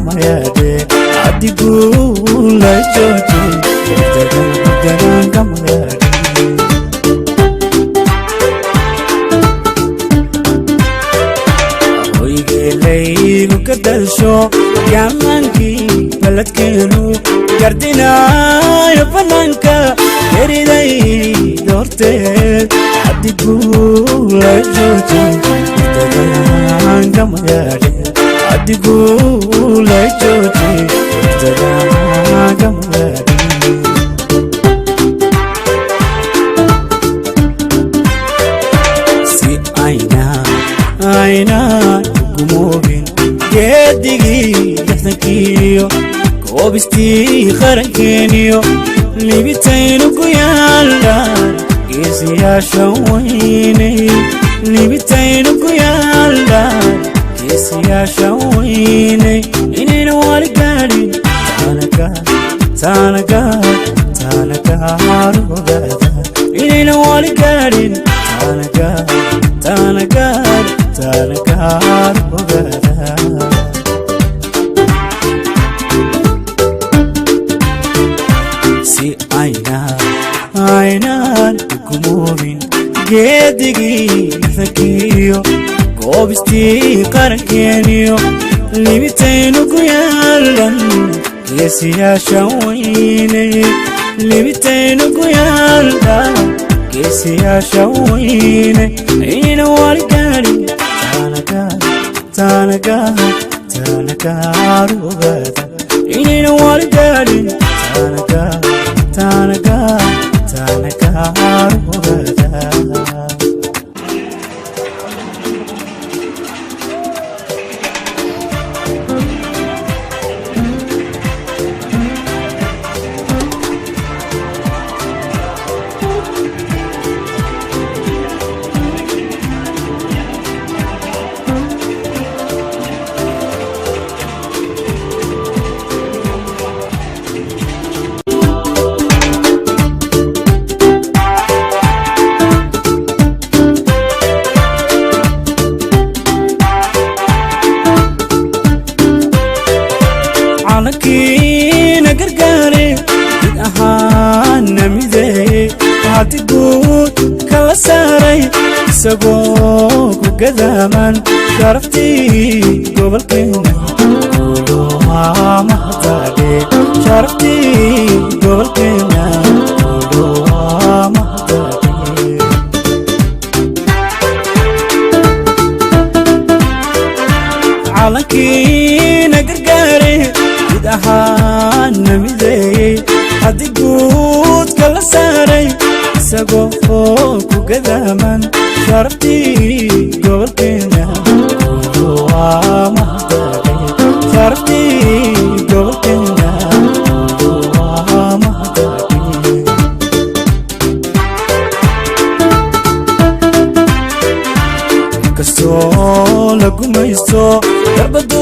kamayade adigu la joji dagan kamayade oygelay kadalsho yamanki baladkeenu gardina yafananka yeriday dorte adigu la joji dagan kamayade adigu la joji dagan kamayade si aina gumobin gedigi yaxtankiyo kobisti kharankeniyo libitaynu ku yaallaan geesiyaashan weynay libitaynu ku yaallaan geesiyaashan weynay inayna wali gaadhin taanaga ogaada inayna wali gaadhin taanaga ogaada si aynaan gumobin geedigii yaxtankiyo koobistii qarankeniyo libitaynu ku yaallan geesiyaashan weynay libitaynu ku yaallan geesiyaashan weynay inayna wali gaadhin taanaga ogaada inayna wali gaadhin taanaga ogaada عالكينا قرقاري إذ أهانا ميزي وعطيقود كلا ساري ساقوك وقدامان شرفتي قبل كينا قولوها مهدادي شرفتي قبل كينا قولوها مهدادي عالكينا قرقاري ahaana mideeyey adigood kala saaray isagoo ku gadaaman sharaftii gobolkeena waa mahadaqay sharaftii gobolkeena waa mahadaqay kastoo la gumaysto darbado